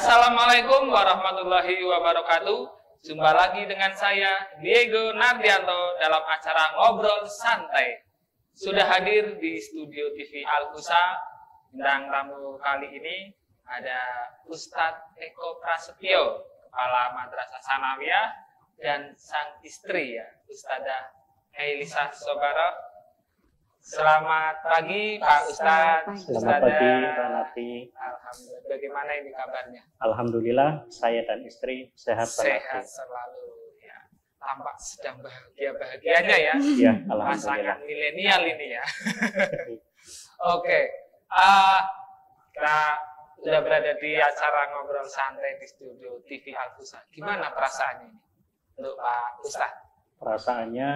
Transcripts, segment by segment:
Assalamualaikum warahmatullahi wabarakatuh. Jumpa lagi dengan saya, Diego Nardianto, dalam acara Ngobrol Santai. Sudah hadir di studio TV Al-Fusa. Bintang tamu kali ini ada Ustadz Eko Prasetyo, Kepala Madrasah Sanawiyah, dan sang istri, ya, Ustadzah Ailisa Sobara. Selamat pagi Pak Ustadz. Selamat pagi Pak Nati. Alhamdulillah. Bagaimana ini kabarnya? Alhamdulillah, saya dan istri sehat Sehat selalu. Ya. Tampak sedang bahagia-bahagianya ya. Iya, alhamdulillah. Pasangan milenial ini ya. Oke. Kita sudah berada di acara Ngobrol Santai di studio TV Al-Fusa. Gimana perasaannya ini untuk Pak Ustadz? Perasaannya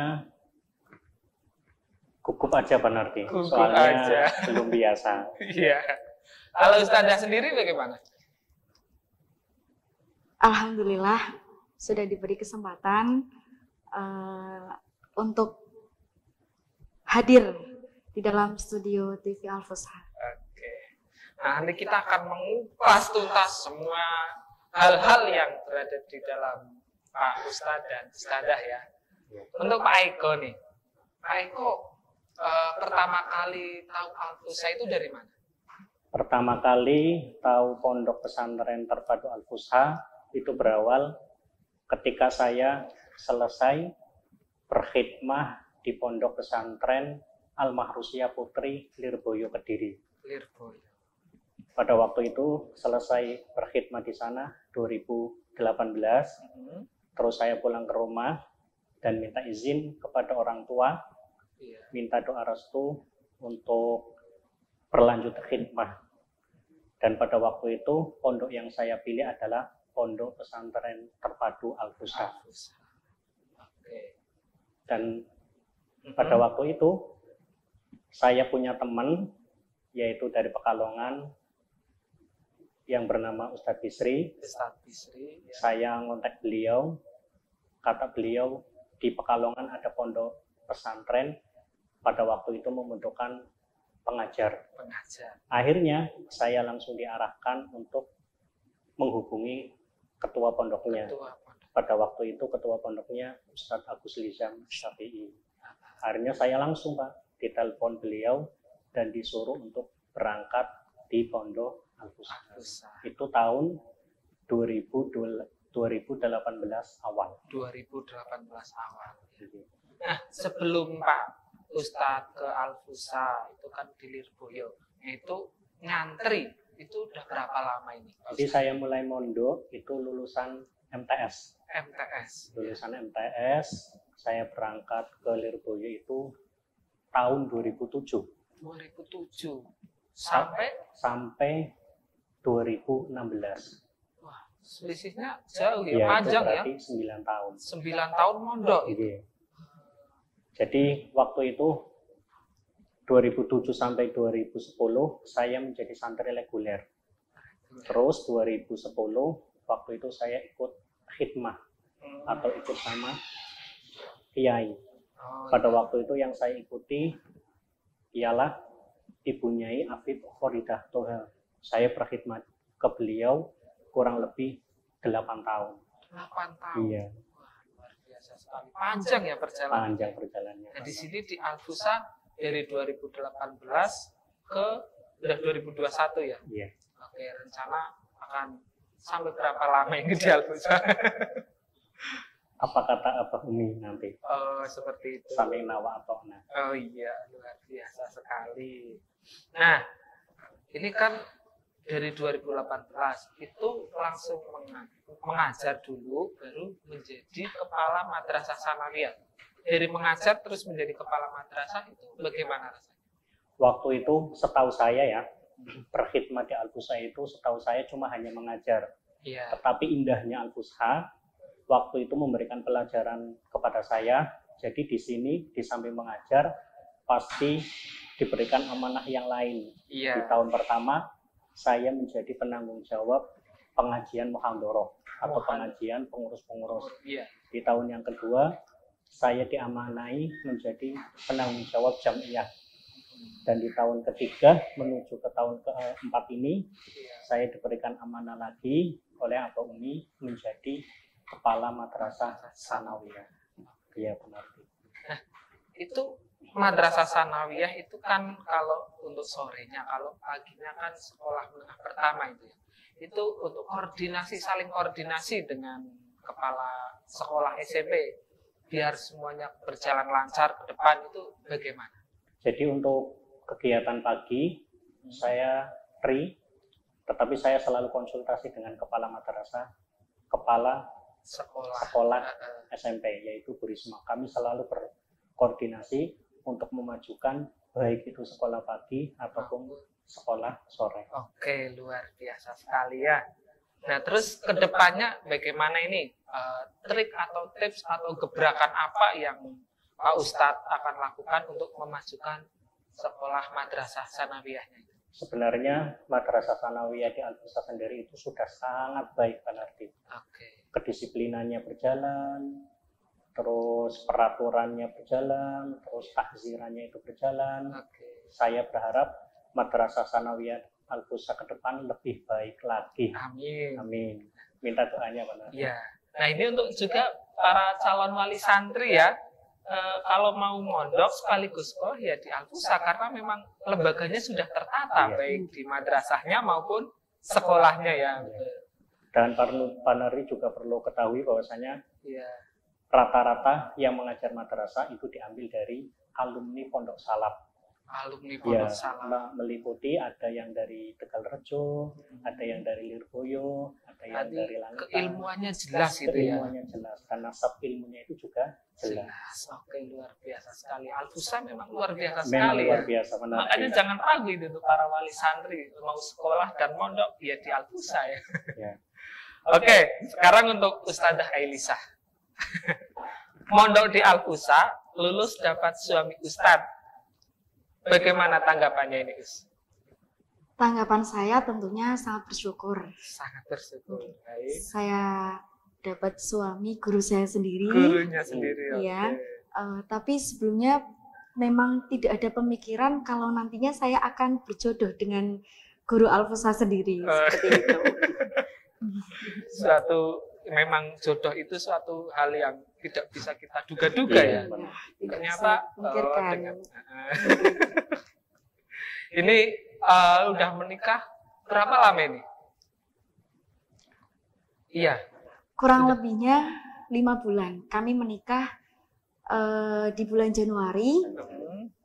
gugup aja Pak Nardi, Gugup soalnya aja. belum biasa. Iya. Kalau Ustadzah sendiri bagaimana? Alhamdulillah sudah diberi kesempatan untuk hadir di dalam studio TV Al-Fusa. Oke. Nah, nanti kita akan mengupas tuntas semua hal-hal yang berada di dalam Pak Ustadz dan Ustadzah ya. Untuk Pak Eko nih. Pak Eko, pertama kali tahu Al-Fusa itu dari mana? Pertama kali tahu Pondok Pesantren Terpadu Al-Fusa itu berawal ketika saya selesai berkhidmah di Pondok Pesantren Al-Mahrusyah Putri Lirboyo Kediri. Lirboyo. Pada waktu itu selesai berkhidmah di sana 2018. Terus saya pulang ke rumah dan minta izin kepada orang tua, minta doa restu untuk berlanjut khidmah. Dan pada waktu itu pondok yang saya pilih adalah Pondok Pesantren Terpadu Al-Fusa. Dan pada waktu itu saya punya teman yaitu dari Pekalongan yang bernama Ustadz Bisri. Ustadz Bisri. Ya. Saya ngontak beliau, kata beliau di Pekalongan ada pondok pesantren, pada waktu itu membutuhkan pengajar. Akhirnya saya langsung diarahkan untuk menghubungi ketua pondoknya. Pada waktu itu ketua pondoknya Ustadz Agus Lizam Syafi'i. Akhirnya saya langsung Pak ditelepon beliau dan disuruh untuk berangkat di Pondok Al-Fusa. Itu tahun 2018 awal. 2018 awal. Nah, sebelum Pak Ustadz ke Al-Fusa itu kan di Lirboyo, itu ngantri itu udah berapa lama ini? Jadi saya mulai mondok itu lulusan MTS. Lulusan MTS, saya berangkat ke Lirboyo itu tahun 2007. 2007 sampai 2016. Wah, selisihnya jauh ya, Ya panjang ya. 9 tahun. 9 tahun mondok itu. Iya. Jadi waktu itu 2007 sampai 2010 saya menjadi santri reguler. Terus 2010 waktu itu saya ikut khidmah atau ikut sama kiai. Pada waktu itu yang saya ikuti ialah Ibu Nyai Afif Khoridah Toha. Saya berkhidmat ke beliau kurang lebih 8 tahun. 8 tahun. Iya. Panjang ya perjalanan. Panjang perjalanannya. Nah, di sini di Al-Fusa dari 2018 ke udah 2021 ya. Iya. Oke, rencana akan sampai berapa lama ini di Al-Fusa? Apa kata Abah Umi nanti? Oh, seperti itu. Sampai nawa atau nah. Oh iya, luar biasa sekali. Nah, ini kan dari 2018 itu langsung mengajar dulu, baru menjadi kepala madrasah sanawiyah. Dari mengajar terus menjadi kepala madrasah itu bagaimana rasanya? Waktu itu setahu saya ya, berkhidmat di Al-Fusa itu setahu saya cuma hanya mengajar. Iya. Tetapi indahnya Al-Fusa waktu itu memberikan pelajaran kepada saya. Jadi di sini di samping mengajar pasti diberikan amanah yang lain. Iya. Di tahun pertama saya menjadi penanggung jawab pengajian muhadharah atau pengajian pengurus-pengurus. Iya. Di tahun yang kedua saya diamanai menjadi penanggung jawab jamiah. Dan di tahun ketiga menuju ke tahun keempat ini, saya diberikan amanah lagi oleh Abah Umi menjadi Kepala Madrasah Sanawiyah. Iya benar. Nah, itu Madrasah Sanawiyah itu kan kalau untuk sorenya, kalau paginya kan sekolah menengah pertama itu ya. Itu untuk saling koordinasi dengan kepala sekolah SMP biar semuanya berjalan lancar ke depan itu bagaimana? Jadi untuk kegiatan pagi saya free, tetapi saya selalu konsultasi dengan kepala madrasah, kepala sekolah SMP yaitu Bu Risma. Kami selalu berkoordinasi untuk memajukan baik itu sekolah pagi ataupun sekolah sore. Oke, luar biasa sekali ya. Nah, terus ke depannya bagaimana ini? Trik atau tips atau gebrakan apa yang Pak Ustadz akan lakukan untuk memajukan sekolah Madrasah Sanawiyahnya? Sebenarnya Madrasah Sanawiyah di Al-Fusha sendiri itu sudah sangat baik, Pak Nardi. Oke. Kedisiplinannya berjalan, terus peraturannya berjalan, terus takzirannya itu berjalan. Saya berharap Madrasah Sanawiyah Al-Fusha ke depan lebih baik lagi. Amin. Amin. Minta doanya, Pak Nardi. Ya. Nah, ini untuk juga para calon wali santri ya. Kalau mau mondok sekaligus sekolah ya di Al-Fusha karena memang lembaganya sudah tertata baik di madrasahnya maupun sekolahnya ya. Dan Pak Nardi juga perlu ketahui bahwasanya rata-rata yang mengajar madrasah itu diambil dari alumni Pondok Salap. Alumni Pondok Salap. Meliputi ada yang dari Tegalrejo, ada yang dari Lirboyo, ada yang dari Langkat. Keilmuannya jelas itu ya. Keilmuannya jelas, dan nasab ilmunya itu juga jelas. Oke, luar biasa sekali. Al-Fusha memang luar biasa memang sekali luar ya. biasa, benar. Makanya jangan ragu itu untuk para wali santri mau sekolah dan mondok ya di Al-Fusha ya. Oke, sekarang untuk Ustadzah Ailisah. Mondok di Al-Fusha, lulus dapat suami Ustadz. Bagaimana tanggapannya ini, Us? Tanggapan saya tentunya sangat bersyukur. Sangat bersyukur. Baik. Saya dapat suami guru saya sendiri. Gurunya sendiri. Iya. Tapi sebelumnya memang tidak ada pemikiran kalau nantinya saya akan berjodoh dengan guru Al-Fusha sendiri seperti itu. Memang jodoh itu suatu hal yang tidak bisa kita duga-duga ya. Ternyata ini udah menikah berapa lama ini? Iya. Kurang lebihnya 5 bulan. Kami menikah di bulan Januari.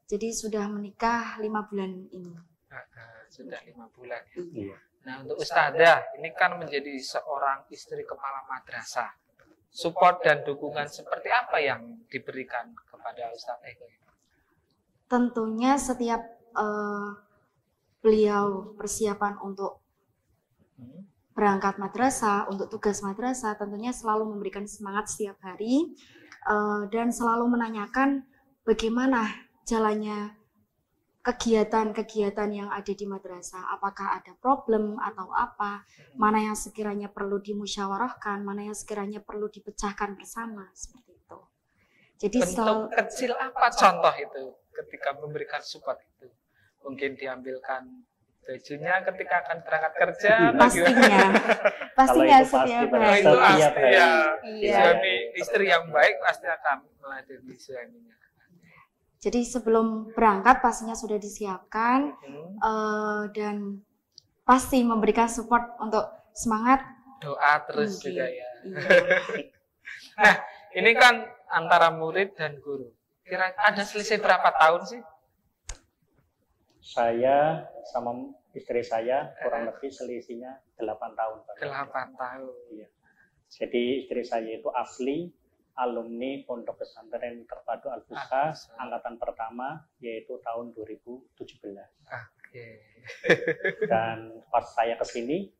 Jadi sudah menikah 5 bulan ini. Sudah 5 bulan. Iya. Nah, untuk Ustadzah, ini kan menjadi seorang istri kepala madrasah. Support dan dukungan seperti apa yang diberikan kepada Ustadzah Eko? Tentunya setiap beliau persiapan untuk berangkat madrasah, untuk tugas madrasah, tentunya selalu memberikan semangat setiap hari dan selalu menanyakan bagaimana jalannya kegiatan-kegiatan yang ada di madrasah, apakah ada problem atau apa, mana yang sekiranya perlu dimusyawarahkan, mana yang sekiranya perlu dipecahkan bersama, seperti itu. Jadi bentuk kecil apa contoh itu ketika memberikan support itu? Mungkin diambilkan bajunya ketika akan berangkat kerja? Pastinya setiap hari. Itu pasti ya. Suami istri yang baik pasti akan meladeni suaminya. Jadi sebelum berangkat pastinya sudah disiapkan dan pasti memberikan support untuk semangat. Doa terus juga ya. Nah, ini kan antara murid dan guru. Kira ada selisih berapa tahun sih? Saya sama istri saya kurang lebih selisihnya 8 tahun. 8 tahun. Iya. Jadi istri saya itu asli alumni Pondok Pesantren Terpadu Al-Fusha angkatan pertama yaitu tahun 2017. Oke. Dan pas saya kesini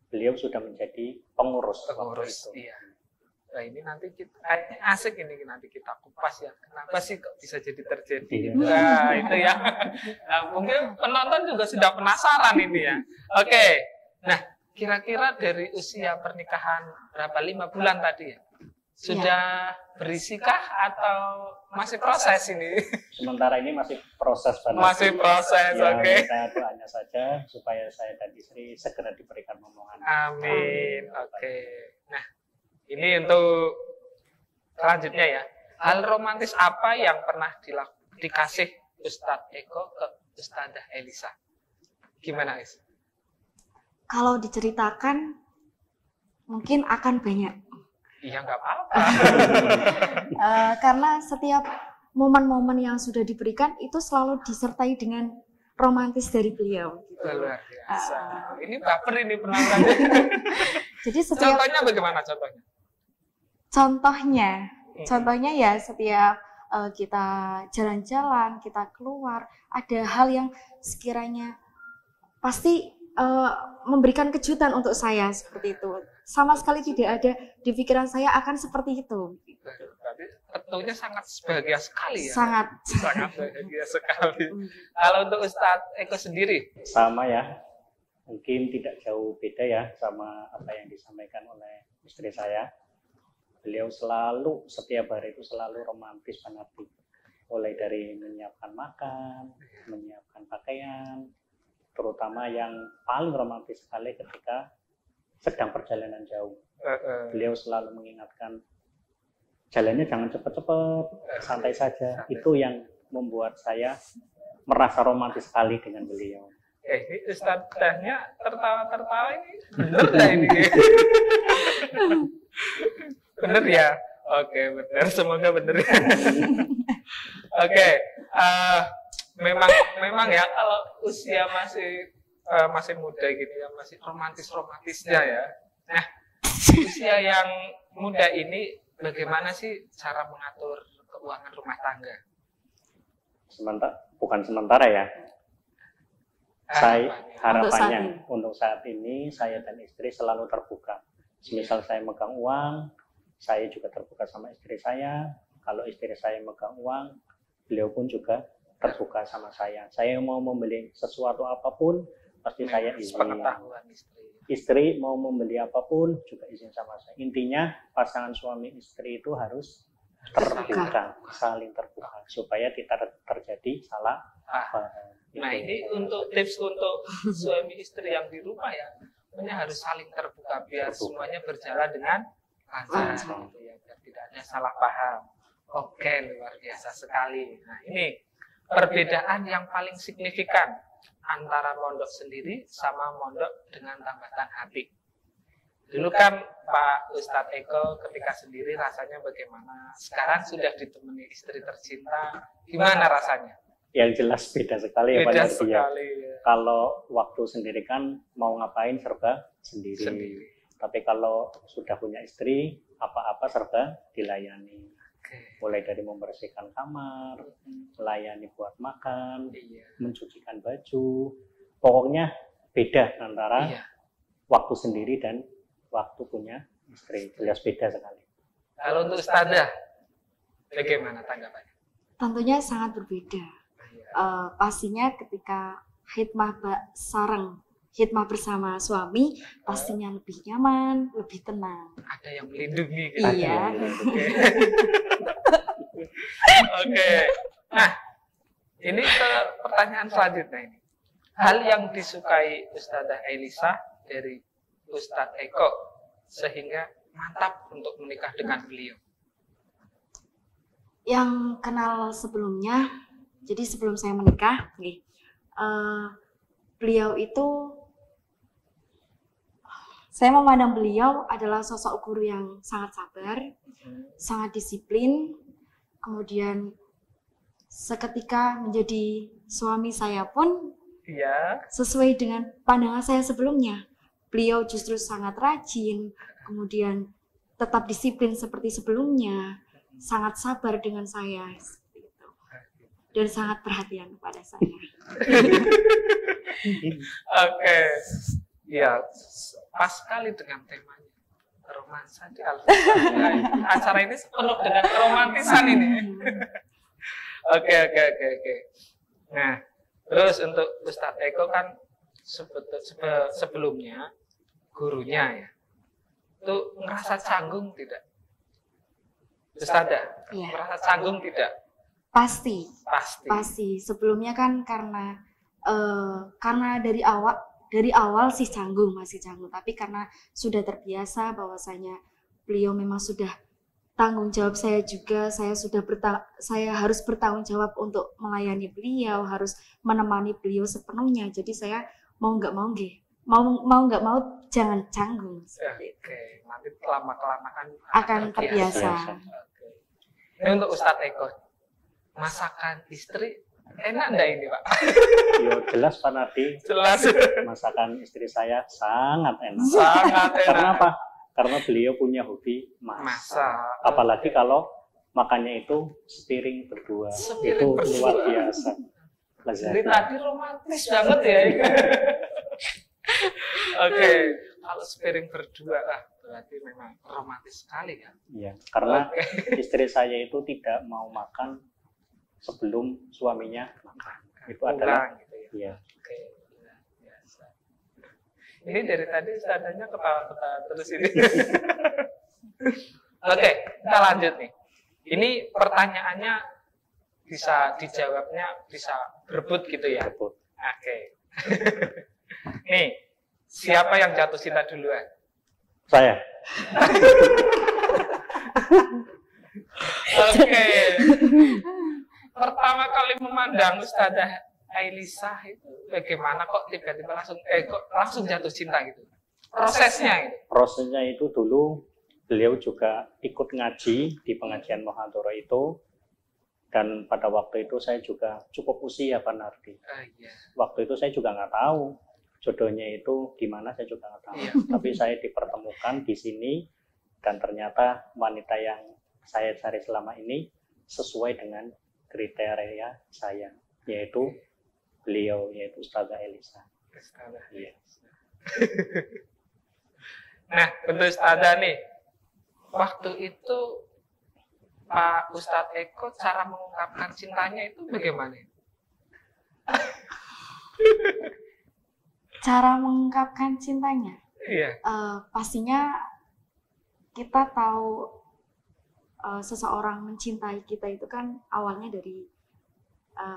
beliau sudah menjadi pengurus. Iya. Nah, ini nanti kita asik ini nanti kita kupas ya. Kenapa sih kok bisa jadi terjadi? Nah, itu ya. Nah, mungkin penonton juga sudah penasaran ini ya. Oke. Nah, kira-kira dari usia pernikahan berapa? 5 bulan tadi ya? Sudah berisikah atau masih proses ini? Sementara ini masih proses Pak. Masih proses, ya, oke. Kita doanya saja supaya saya dan istri segera diberikan momongan. Amin. Oke. Nah, ini untuk selanjutnya ya. Hal romantis apa yang pernah dikasih Ustadz Eko ke Ustadzah Elisa? Gimana, Is? Kalau diceritakan mungkin akan banyak. Iya, nggak apa-apa. Karena setiap momen-momen yang sudah diberikan itu selalu disertai dengan romantis dari beliau. Gitu. Luar biasa. Ini baper ini penontonnya. Jadi setiap Contohnya bagaimana contohnya? Contohnya ya setiap kita jalan-jalan, kita keluar, ada hal yang sekiranya pasti memberikan kejutan untuk saya seperti itu. Sama sekali tidak ada di pikiran saya akan seperti itu. Berarti tentunya sangat bahagia sekali ya. Sangat Bahagia sekali. Kalau untuk Ustadz Eko sendiri? Sama ya, mungkin tidak jauh beda ya sama apa yang disampaikan oleh istri saya. Beliau selalu, setiap hari itu selalu romantis fanatik. Mulai dari menyiapkan makan, menyiapkan pakaian, terutama yang paling romantis sekali ketika sedang perjalanan jauh. Beliau selalu mengingatkan, jalannya jangan cepat-cepat, santai saja. Itu yang membuat saya merasa romantis sekali dengan beliau. Ini Ustadzahnya tertawa-tertawa ini bener dah ini. Bener ya? Oke, bener. Semoga bener ya. Oke, memang ya kalau usia masih muda gitu ya, masih romantisnya ya. Nah, usia yang muda ini bagaimana sih cara mengatur keuangan rumah tangga? Bukan sementara ya. Saya harapannya untuk saat ini saya dan istri selalu terbuka. Misal saya megang uang, saya juga terbuka sama istri saya. Kalau istri saya megang uang, beliau pun juga terbuka sama saya. Saya mau membeli sesuatu apapun, pasti saya izin. Pengetahuan Istri mau membeli apapun juga izin sama saya. Intinya pasangan suami istri itu harus terbuka, saling terbuka, supaya tidak terjadi salah paham. Nah, ini untuk tips untuk suami istri yang di rumah ya, harus saling terbuka biar semuanya berjalan dengan lancar, gitu ya, biar tidak ada salah paham. Oke, luar biasa sekali. Nah, ini perbedaan yang paling signifikan antara mondok sendiri sama mondok dengan tambatan hati. Dulu kan Pak Ustadz Eko ketika sendiri rasanya bagaimana? Sekarang sudah ditemani istri tercinta, gimana rasanya? Yang jelas beda sekali ya Pak Nardi ya. Ya. Kalau waktu sendiri kan mau ngapain serba sendiri. Tapi kalau sudah punya istri, apa-apa serba dilayani. Mulai dari membersihkan kamar, melayani buat makan, mencucikan baju. Pokoknya beda antara waktu sendiri dan waktu punya istri. Jelas beda sekali. Kalau untuk Ustadzah, bagaimana tanggapannya? Tentunya sangat berbeda. Pastinya ketika khidmah khidmah bersama suami pastinya lebih nyaman, lebih tenang. Ada yang melindungi gitu. Iya. Oke. Nah, ini ke pertanyaan selanjutnya ini. Hal yang disukai Ustadzah Elisa dari Ustadz Eko sehingga mantap untuk menikah dengan beliau. Yang kenal sebelumnya, jadi sebelum saya menikah, beliau itu, saya memandang beliau adalah sosok guru yang sangat sabar, sangat disiplin, kemudian seketika menjadi suami saya pun sesuai dengan pandangan saya sebelumnya. Beliau justru sangat rajin, kemudian tetap disiplin seperti sebelumnya, sangat sabar dengan saya, seperti itu, dan sangat perhatian kepada saya. Oke, ya pas sekali dengan temanya romansa di Al-Fatihah. Acara ini penuh dengan keromantisan ini. Oke. Nah, terus untuk Ustadz Eko kan sebelumnya gurunya ya, itu ngerasa canggung tidak Ustazah, Iya. merasa canggung tidak? Pasti. Pasti. Sebelumnya kan karena dari awal sih masih canggung, tapi karena sudah terbiasa bahwasanya beliau memang sudah tanggung jawab saya juga, saya harus bertanggung jawab untuk melayani beliau, harus menemani beliau sepenuhnya. Jadi saya mau nggak mau jangan canggung. Oke, nanti kelamaan Akan terbiasa. Oke. Ini untuk Ustadz Eko, masakan istri enak enggak ini, Pak? Yo jelas Pak Nardi. Jelas. Masakan istri saya sangat enak. Sangat enak. Karena apa? Karena beliau punya hobi masak. Apalagi kalau makannya itu sepiring berdua. Itu luar biasa. Jadi tadi romantis banget ya. Oke, kalau sepiring berdua berarti memang romantis sekali ya. Iya, karena istri saya itu tidak mau makan sebelum suaminya makan. Itu adalah gitu ya. Iya. Oke, biasa. Ini dari tadi seadanya ketawa-ketawa terus ini. Oke, kita lanjut nih. Ini pertanyaannya bisa dijawabnya bisa berebut gitu ya. Betul. Oke. Nih, siapa yang jatuh cinta duluan? Saya. Oke. Pertama kali memandang Ustazah Ailisa itu bagaimana kok tiba-tiba langsung jatuh cinta gitu? Prosesnya gitu. Prosesnya itu dulu beliau juga ikut ngaji di pengajian Mohandoro itu, dan pada waktu itu saya juga cukup usia Pak Nardi. Iya. Waktu itu saya juga nggak tahu jodohnya itu gimana, saya juga nggak tahu. Iya. Tapi saya dipertemukan di sini dan ternyata wanita yang saya cari selama ini sesuai dengan kriteria saya, yaitu beliau, yaitu Ustazah Ailisa. Iya. Nah, untuk Ustazah nih, waktu itu Pak Ustadz Eko cara mengungkapkan cintanya itu bagaimana? Cara mengungkapkan cintanya? Iya. Pastinya kita tahu seseorang mencintai kita itu kan awalnya dari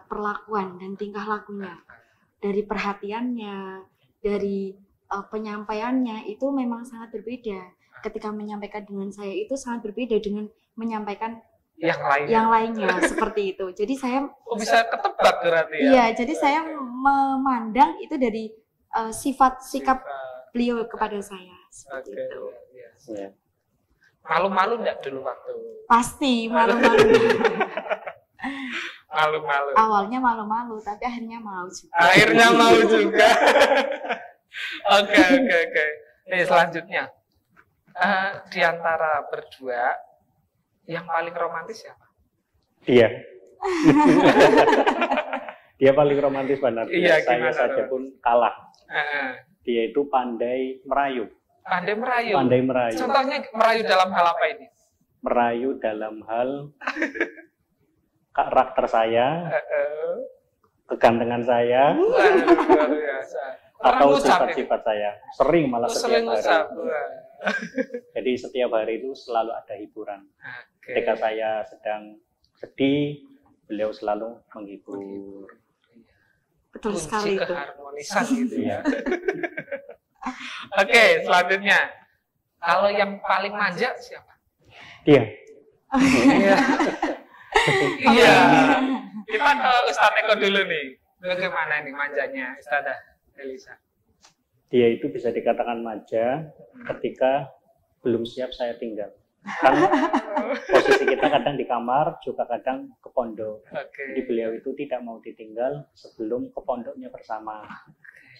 perlakuan dan tingkah lakunya, dari perhatiannya, dari penyampaiannya itu memang sangat berbeda. Ketika menyampaikan dengan saya itu sangat berbeda dengan menyampaikan yang lainnya seperti itu. Jadi saya bisa ketebak berarti ya? Iya, jadi saya memandang itu dari sifat sikap beliau kepada saya seperti itu. Ya. Malu-malu enggak dulu waktu? Pasti malu-malu. Malu-malu. Awalnya malu-malu, tapi akhirnya mau juga. Akhirnya mau juga. Oke. Nih selanjutnya, di antara berdua yang paling romantis siapa? Dia. Dia paling romantis benar. Iya, saya saja pun kalah. Dia itu pandai merayu. Pandai merayu. Pandai merayu. Contohnya merayu dalam hal apa ini? Merayu dalam hal karakter saya, kegantengan saya, luar biasa. atau sifat-sifat saya. Sering malah sering setiap hari. Jadi setiap hari itu selalu ada hiburan. Ketika saya sedang sedih, beliau selalu menghibur. Betul sekali itu. Keharmonisan gitu ya. Oke, selanjutnya. Kalau yang paling manja siapa? Dia. Iya. Kita ke Ustadz Eko dulu nih. Bagaimana nih manjanya Ustazah Ailisa? Dia itu bisa dikatakan manja ketika belum siap saya tinggal. Kan posisi kita kadang di kamar, juga kadang ke pondok. Jadi beliau itu tidak mau ditinggal sebelum ke pondoknya bersama.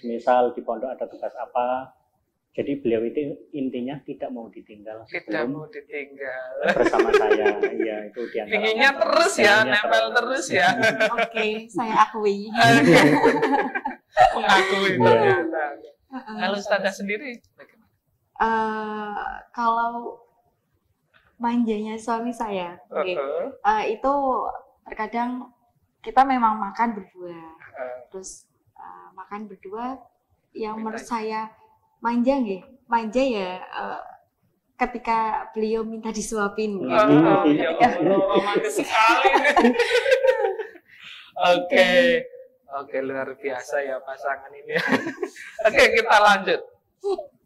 Misal di pondok ada tugas apa, jadi beliau itu intinya tidak mau ditinggal bersama saya. Ya, itu diantara. Inginnya terus ya, nempel terus ya. Oke, saya akui. Mengakui ternyata. Kalau Ustazah sendiri bagaimana? Kalau manjanya suami saya, itu terkadang kita memang makan berdua, terus makan berdua yang menurut saya manja ya, ketika beliau minta disuapin. Ya Allah, romantis sekali. Oke, luar biasa ya pasangan ini. Oke, kita lanjut.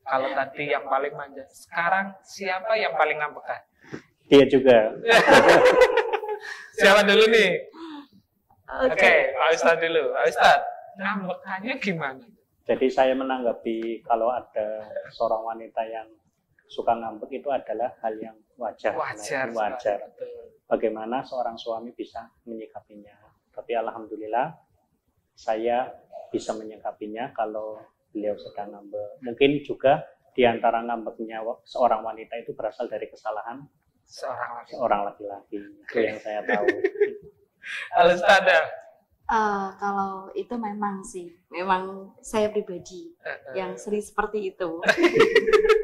Kalau tadi yang paling manja, sekarang siapa yang paling ngambekan? Dia juga. Siapa dulu nih? Oke, Pak Ustadz dulu. Pak Ustadz, ngambekannya gimana? Jadi saya menanggapi kalau ada seorang wanita yang suka ngambek itu adalah hal yang wajar. Wajar. Bagaimana seorang suami bisa menyikapinya. Tapi alhamdulillah saya bisa menyikapinya kalau beliau sedang ngambek. Mungkin juga di antara ngambeknya seorang wanita itu berasal dari kesalahan seorang laki-laki. Itu yang saya tahu. Halo Ustazah. Kalau itu memang saya pribadi yang sering seperti itu.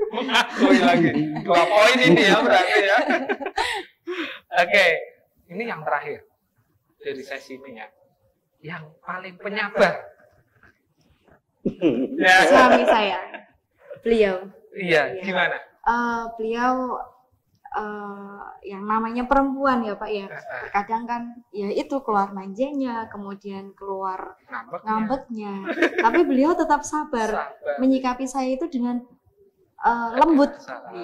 Mengakui lagi. 2 poin ini ya berarti ya. Oke, ini yang terakhir dari sesi ini ya. Yang paling penyabar. Suami saya, beliau. Iya, gimana? Beliau yang namanya perempuan ya Pak ya. Kadang kan ya itu keluar manjanya, kemudian keluar ngambeknya. Tapi beliau tetap sabar menyikapi saya itu dengan lembut,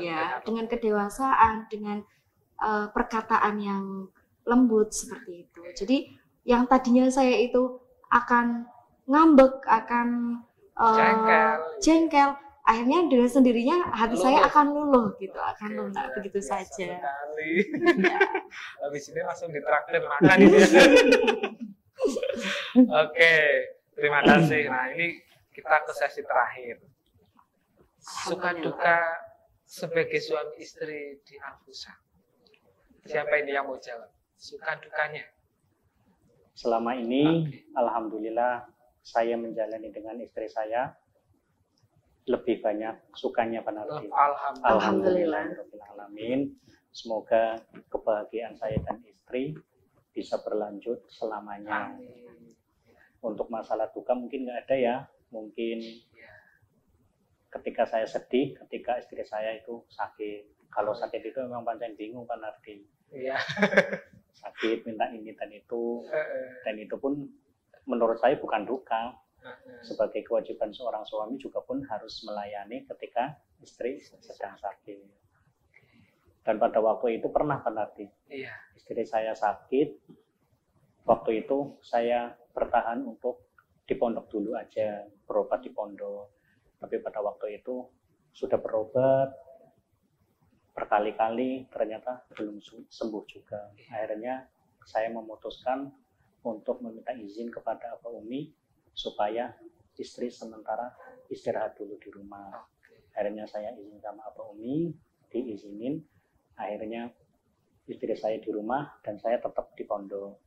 ya, dengan kedewasaan, dengan perkataan yang lembut seperti itu. Jadi yang tadinya saya itu akan ngambek, akan jengkel, akhirnya dengan sendirinya hati saya akan luluh gitu, akan lunak begitu saja. Ya. Habis ini langsung ditraktir makan ini. Oke, terima kasih. Nah ini kita ke sesi terakhir. Suka duka sebagai suami istri di Al-Fusa. Siapa ini yang mau jawab? Suka dukanya. Selama ini, alhamdulillah saya menjalani dengan istri saya lebih banyak sukanya Pak Nardi. Alhamdulillah. Semoga kebahagiaan saya dan istri bisa berlanjut selamanya. Untuk masalah duka mungkin nggak ada ya. Mungkin ketika saya sedih, ketika istri saya itu sakit. Kalau sakit itu memang pancen bingung Pak Nardi. Iya. Sakit minta ini dan itu pun menurut saya bukan duka. Sebagai kewajiban seorang suami juga pun harus melayani ketika istri sedang sakit. Dan pada waktu itu pernah Pak Nardi, istri saya sakit. Waktu itu saya bertahan untuk di pondok dulu aja, berobat di pondok. Tapi pada waktu itu sudah berobat berkali-kali, ternyata belum sembuh juga. Akhirnya saya memutuskan untuk meminta izin kepada Abah Umi supaya istri sementara istirahat dulu di rumah. Akhirnya saya izin sama Abah Umi, diizinin. Akhirnya istri saya di rumah dan saya tetap di pondok.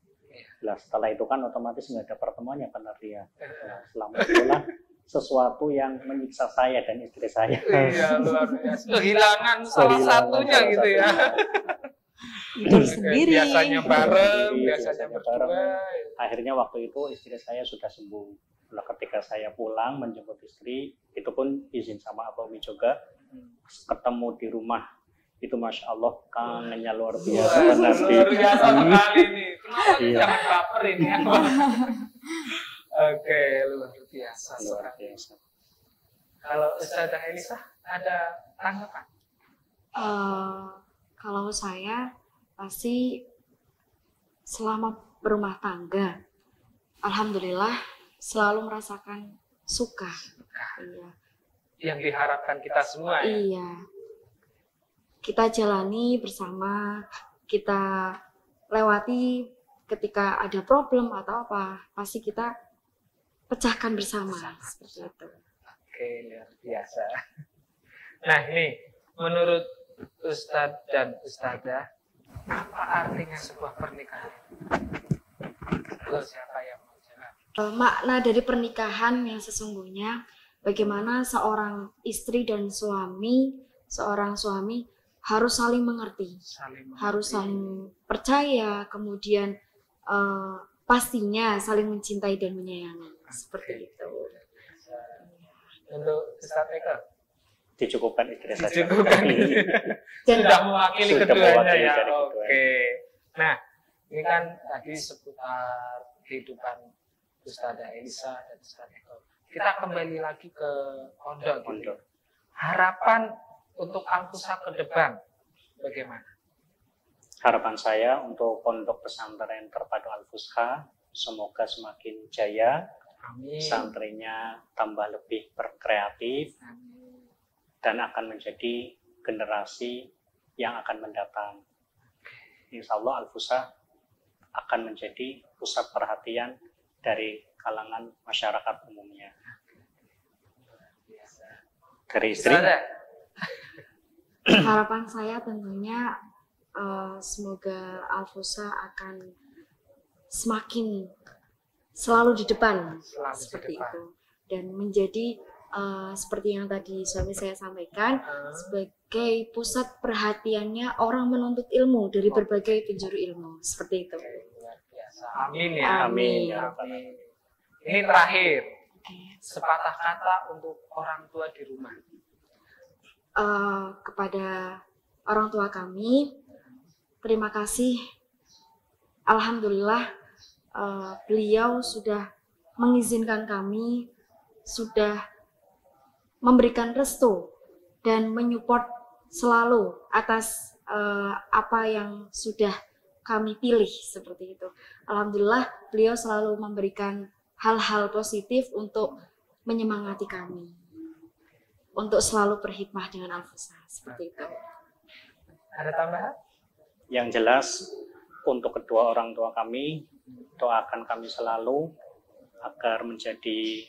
Nah, setelah itu kan otomatis nggak ada pertemuan ya Pak Nardi ya. Nah, selama itulah sesuatu yang menyiksa saya dan istri saya. Iya, luar biasa. Kehilangan salah satunya gitu ya. Sendiri. Biasanya bareng, biasanya berdua. Akhirnya waktu itu istri saya sudah sembuh. Nah, ketika saya pulang menjemput istri, itu pun izin sama Abah Umi juga, ketemu di rumah. Itu Masya Allah, kangennya luar biasa. Luar biasa sekali nih. Kenapa jangan baper ini? Oke, luar biasa. Kalau Ustazah Elisa, ada tanggapan? Kalau saya pasti selama berumah tangga, alhamdulillah selalu merasakan suka. Iya. Yang diharapkan kita semua ya? Iya. Kita jalani bersama, kita lewati ketika ada problem atau apa, pasti kita pecahkan bersama. Seperti itu. Oke, luar biasa. Nah ini, menurut Ustadz dan Ustadzah, apa artinya sebuah pernikahan? Siapa yang mau jawab? Makna dari pernikahan yang sesungguhnya, bagaimana seorang istri dan suami, seorang suami harus saling mengerti, harus saling percaya, kemudian pastinya saling mencintai dan menyayangi. Seperti itu. Untuk Ustadz Eka? Dicukupkan istri saja. Dicukupkan. Sudah mewakili Sudah keduanya mewakili ya. dari Oke. keduanya. Nah, ini kan tadi seputar kehidupan Ustadzah Elisa dan Ustadz Eko. Kita kembali lagi ke pondok. Gitu. Harapan untuk Al-Fusa ke depan bagaimana? Harapan saya untuk pondok pesantren terpadu Al-Fusha semoga semakin jaya, Amin. santrinya tambah lebih berkreatif, Amin. dan akan menjadi generasi yang akan mendatang. Insya Allah Al-Fusha akan menjadi pusat perhatian dari kalangan masyarakat umumnya. Dari istri, Harapan saya tentunya semoga Al-Fusha akan semakin selalu di depan, seperti itu, dan menjadi seperti yang tadi suami saya sampaikan, sebagai pusat perhatiannya orang menuntut ilmu dari berbagai penjuru ilmu, seperti itu. Luar biasa. Amin ya. amin. Amin. Ini terakhir, sepatah kata untuk orang tua di rumah. Kepada orang tua kami, terima kasih. Alhamdulillah, beliau sudah mengizinkan kami, sudah memberikan restu dan menyupport selalu atas apa yang sudah kami pilih, seperti itu. Alhamdulillah, beliau selalu memberikan hal-hal positif untuk menyemangati kami, untuk selalu berhikmah dengan Al-Fusha, seperti itu. Ada tambahan? Yang jelas untuk kedua orang tua kami, doakan kami selalu agar menjadi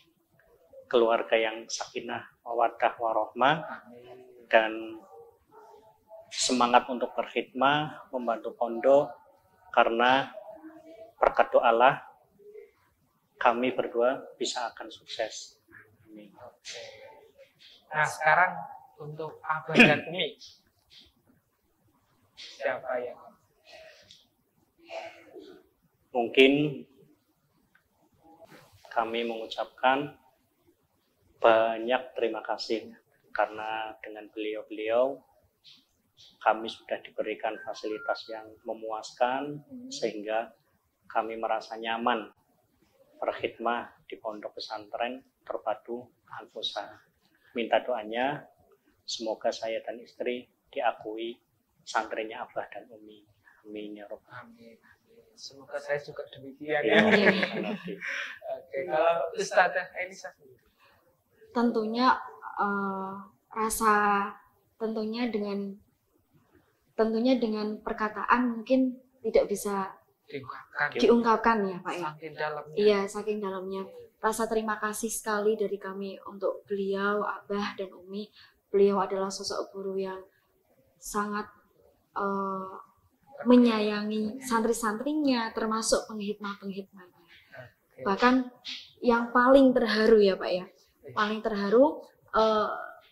keluarga yang sakinah, mawaddah, warohmah, dan semangat untuk berkhidmah, membantu pondok, karena berkat doa Allah kami berdua bisa akan sukses. Amin. Nah, sekarang untuk Abah dan Umi, siapa yang Mungkin kami mengucapkan banyak terima kasih karena dengan beliau-beliau kami sudah diberikan fasilitas yang memuaskan sehingga kami merasa nyaman berkhidmah di pondok pesantren terpadu Al-Fusha. Minta doanya semoga saya dan istri diakui santrinya Abah dan Umi. Amin ya Rabbal Amin. Semoga saya juga demikian ya. ya. Oke, kalau Ustadzah Elisa sendiri. Tentunya rasa tentunya dengan perkataan mungkin tidak bisa diungkapkan ya Pak ya. Saking dalamnya. Iya, saking dalamnya. Rasa terima kasih sekali dari kami untuk beliau, Abah dan Umi. Beliau adalah sosok guru yang sangat menyayangi santri-santrinya, termasuk penghikmah-penghikmahnya. Bahkan yang paling terharu ya Pak ya, paling terharu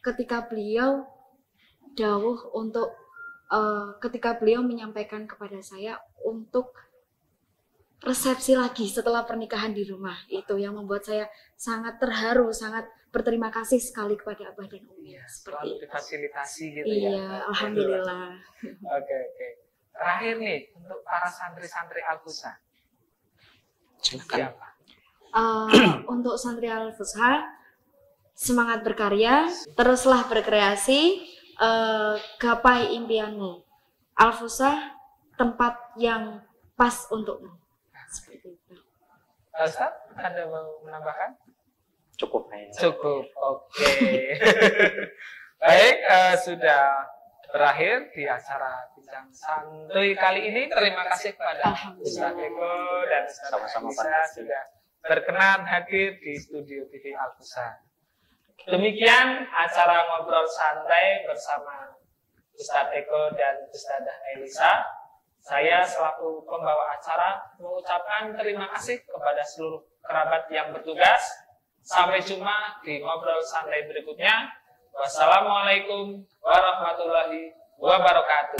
ketika beliau dawuh untuk ketika beliau menyampaikan kepada saya untuk resepsi lagi setelah pernikahan di rumah. Itu yang membuat saya sangat terharu, sangat berterima kasih sekali kepada Abah dan Umi. Selalu difasilitasi gitu iya, ya. Alhamdulillah. Oke. Terakhir nih untuk para santri-santri Al-Fusha. Siapa? Untuk santri Al-Fusha, semangat berkarya, teruslah berkreasi, gapai impianmu. Al-Fusha tempat yang pas untukmu. Seperti itu. Ustaz, ada mau menambahkan? Cukup ya. Cukup, oke. Baik, sudah berakhir di acara Bincang Santuy kali ini. Terima kasih kepada Ustaz Eko dan Ustaz Elisa sudah berkenan hadir di studio TV Al-Fusha. Demikian acara ngobrol santai bersama Ustaz Eko dan Ustadzah Elisa. Saya selaku pembawa acara mengucapkan terima kasih kepada seluruh kerabat yang bertugas. Sampai jumpa di ngobrol santai berikutnya. Wassalamualaikum warahmatullahi wabarakatuh.